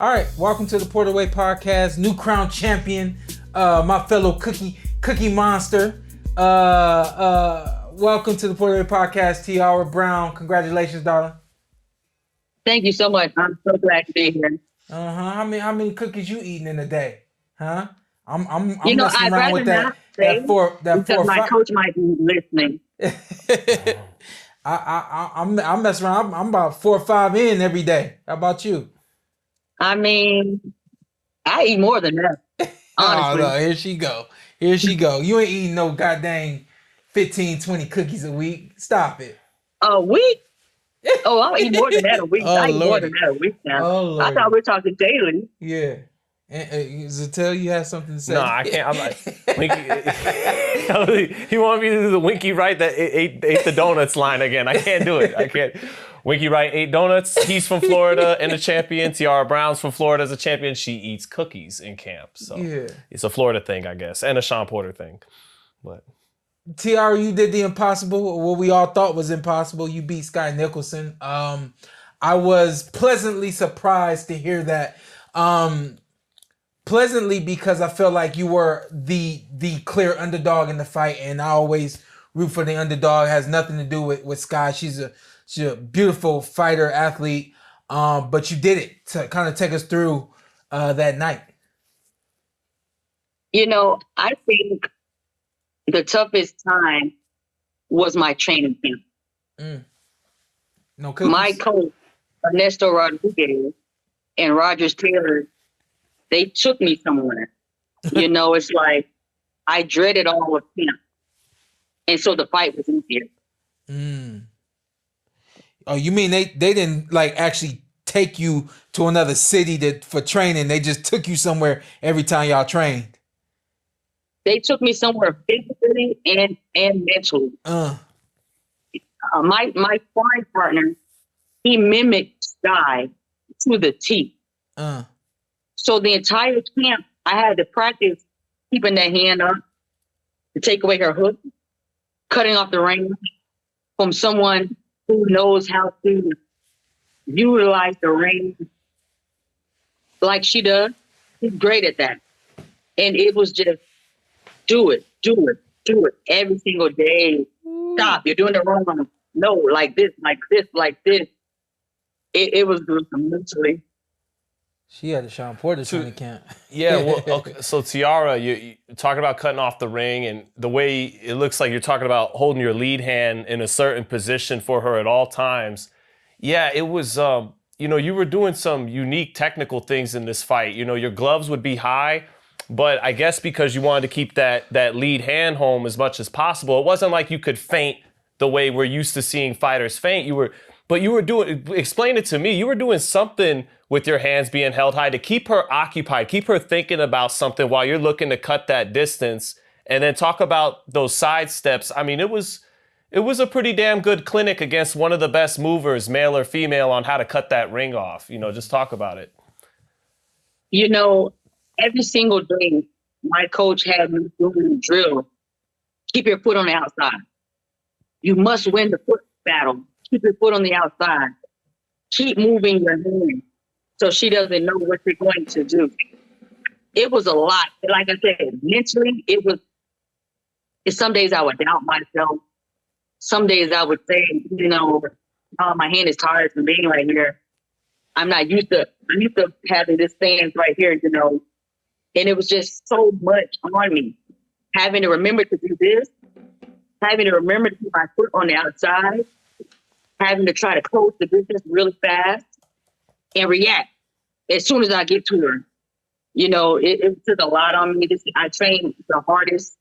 All right, welcome to the PorterWay Podcast. New crown champion, my fellow cookie monster. Welcome to the PorterWay Podcast, Tiara Brown. Congratulations, darling. Thank you so much. I'm so glad to be here. How many cookies you eating in a day? Huh? I'm messing I'd around with rather that four because my five. coach might be listening. I'm messing around. I'm about 4 or 5 in every day. How about you? I mean, I eat more than that. Honestly. Oh, no, here she go. You ain't eating no goddamn 15, 20 cookies a week. Stop it. A week? Oh, I'll eat more than that a week. Oh, I eat more Lordy. than that a week now. Oh, Lordy. I thought we were talking daily. Yeah. And Zittel, you have something to say? No, I can't. I'm like, Winky. He wanted me to do the Winky Wright that ate the donuts line again. I can't do it. I can't. Winky Wright ate donuts. He's from Florida and a champion. Tiara Brown's from Florida as a champion. She eats cookies in camp. So yeah. It's a Florida thing, I guess, and a Shawn Porter thing. But Tiara, you did the impossible, what we all thought was impossible. You beat Skye Nicolson. I was pleasantly surprised to hear that. Pleasantly because I felt like you were the clear underdog in the fight, and I always root for the underdog. It has nothing to do with Skye. She's a beautiful fighter, athlete, but you did it to kind of take us through that night. I think the toughest time was my training camp. No cookies? My coach, Ernesto Rodriguez, and Rogers Taylor, they took me somewhere. It's like I dreaded all of camp. And so the fight was easier. Oh, you mean they didn't like actually take you to another city for training? They just took you somewhere every time y'all trained? They took me somewhere physically and mentally. My sparring partner, he mimicked Skye to the T. So the entire camp, I had to practice keeping that hand up to take away her hook, cutting off the range from someone who knows how to utilize the range like she does. She's great at that. And it was just do it every single day. Stop, you're doing it wrong. No, like this. It was mentally. She had a Shawn Porter training camp. Yeah, well, okay. So Tiara, you talking about cutting off the ring, and the way it looks like you're talking about holding your lead hand in a certain position for her at all times. Yeah, it was, you were doing some unique technical things in this fight. Your gloves would be high, but I guess because you wanted to keep that lead hand home as much as possible, it wasn't like you could feint the way we're used to seeing fighters feint. Explain it to me. You were doing something with your hands being held high to keep her occupied, keep her thinking about something while you're looking to cut that distance, and then talk about those side steps. I mean, it was a pretty damn good clinic against one of the best movers, male or female, on how to cut that ring off. Just talk about it. Every single day, my coach had me doing the drill. Keep your foot on the outside. You must win the foot battle. Keep your foot on the outside. Keep moving your hand so she doesn't know what you're going to do. It was a lot. Like I said, mentally, some days I would doubt myself. Some days I would say, my hand is tired from being right here. I'm used to having this stance right here, and it was just so much on me. Having to remember to do this, having to remember to keep my foot on the outside, having to try to close the distance really fast and react as soon as I get to her. It took a lot on me. I trained the hardest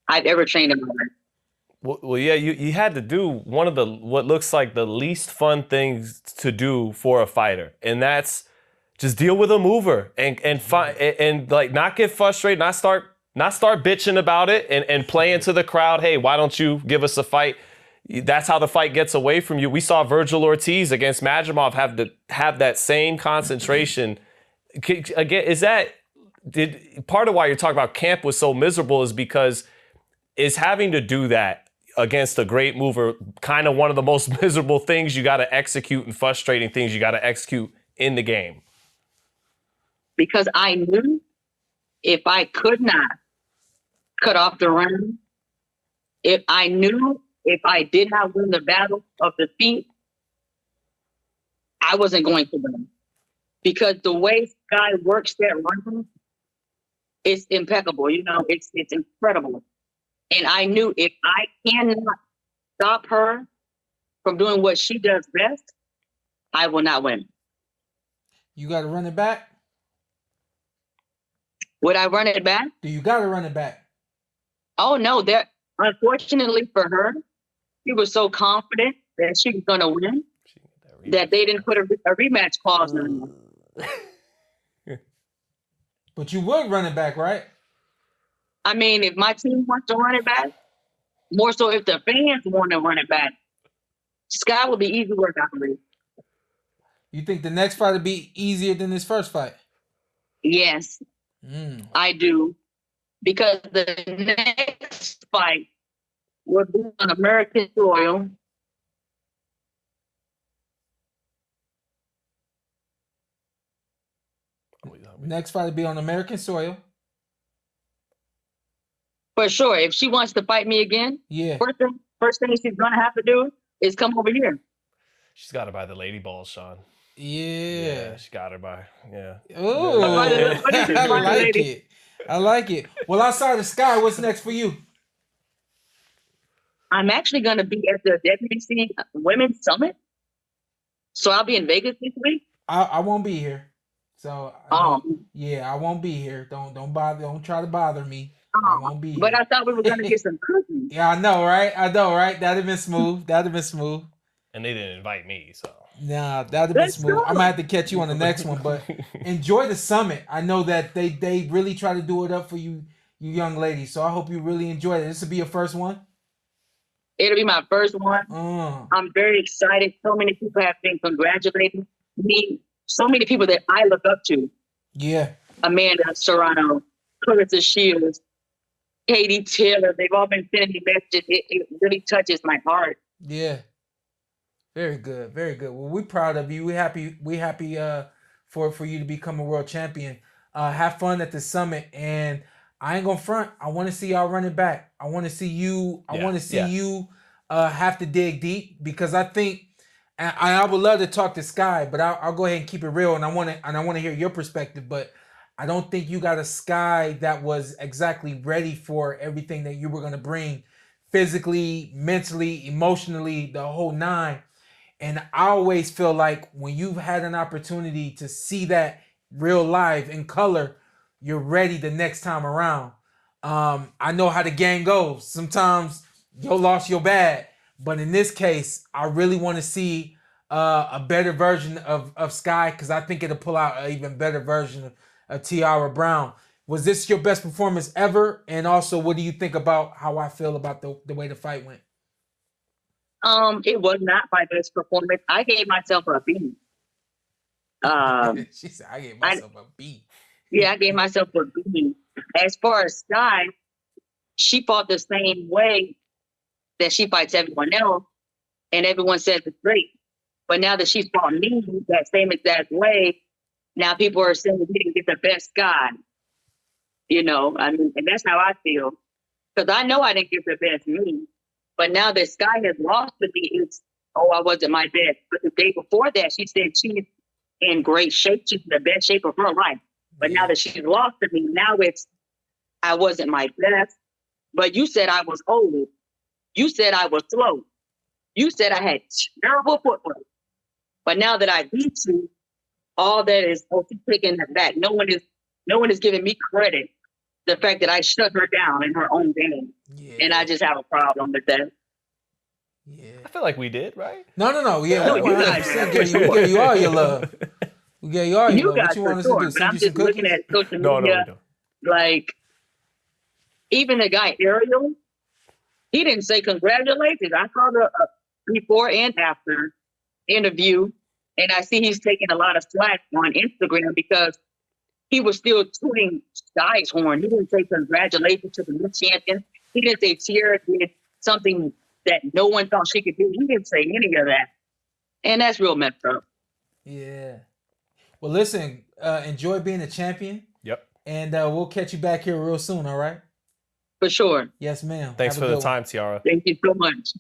I've ever trained in my life. Well, yeah, you had to do one of what looks like the least fun things to do for a fighter, and that's just deal with a mover and like not get frustrated, not start bitching about it and play into the crowd. Hey, why don't you give us a fight? That's how the fight gets away from you. We saw Virgil Ortiz against Madrimov have that same concentration. Again, part of why you're talking about camp was so miserable is because is having to do that against a great mover kind of one of the most miserable things you got to execute and frustrating things you got to execute in the game? because I knew if I could not cut off the ring, if I knew if I did not win the battle of the feet, I wasn't going to win. Because the way Skye works that run, it's impeccable. You know, it's incredible. And I knew if I cannot stop her from doing what she does best, I will not win. You got to run it back? Would I run it back? Do you got to run it back? Oh, no. Unfortunately for her, she was so confident that she was going to win that they didn't put a rematch clause in. But you would run it back, right? I mean, if my team wants to run it back, more so if the fans want to run it back, Skye will be easy work, I believe. You think the next fight will be easier than this first fight? Yes, I do. Because the next fight will be on American soil. Next fight will be on American soil. For sure. If she wants to fight me again, yeah. First thing she's going to have to do is come over here. She's got her by the lady balls, Sean. Yeah. She got her by, yeah. Oh, I like it. I like it. Well, outside of Skye, what's next for you? I'm actually going to be at the WBC Women's Summit. So I'll be in Vegas this week. I won't be here. So yeah, I won't be here. Don't bother. Don't try to bother me. I won't be here. But I thought we were going to get some cookies. Yeah, I know, right? That'd have been smooth. And they didn't invite me, so. Nah, that'd have been smooth. I'm gonna have to catch you on the next one, but enjoy the summit. I know that they really try to do it up for you young ladies. So I hope you really enjoy it. This will be your first one. It'll be my first one. I'm very excited. So many people have been congratulating me. So many people that I look up to. Yeah. Amanda Serrano, Clarissa Shields, Katie Taylor. They've all been sending me messages. It really touches my heart. Yeah. Very good. Very good. Well, we're proud of you. We're happy for you to become a world champion. Have fun at the summit. And I ain't gonna front. I want to see y'all running back. I want to see you. I want to see you have to dig deep, because I think, and I would love to talk to Skye, but I'll go ahead and keep it real. And I want to hear your perspective. But I don't think you got a Skye that was exactly ready for everything that you were gonna bring, physically, mentally, emotionally, the whole nine. And I always feel like when you've had an opportunity to see that real live in color, you're ready the next time around. I know how the game goes. Sometimes your loss, your bad. But in this case, I really want to see a better version of Skye, because I think it'll pull out an even better version of Tiara Brown. Was this your best performance ever? And also, what do you think about how I feel about the way the fight went? It was not my best performance. I gave myself a B. She said, I gave myself a B. Yeah, I gave myself a B. As far as Skye, she fought the same way that she fights everyone else, and everyone says it's great. But now that she's fought me that same exact way, now people are saying we didn't get the best Skye. You know, I mean, and that's how I feel. Because I know I didn't get the best me. But now that Skye has lost to me, it's, I wasn't my best. But the day before that, she said she's in great shape. She's in the best shape of her life. But now that she's lost to me, now it's, I wasn't my best. But you said I was old. You said I was slow. You said I had terrible footwork. But now that I beat you, all that is, she's taking it back. No one is giving me credit. The fact that I shut her down in her own game. Yeah. And I just have a problem with that. Yeah. I feel like we did, right? No. Yeah, we gave you all your love. We gave you all your love. What you want us to do? But I'm just looking at social media. Like, even the guy, Ariel, he didn't say congratulations. I saw the before and after interview, and I see he's taking a lot of slack on Instagram because he was still tooting Skye's horn. He didn't say congratulations to the new champion. He didn't say Tiara did something that no one thought she could do. He didn't say any of that. And that's real messed up. Yeah. Well, listen, enjoy being a champion, Yep. and we'll catch you back here real soon. All right? For sure. Yes, ma'am. Thanks Have a for the good one. time, Tiara. Thank you so much.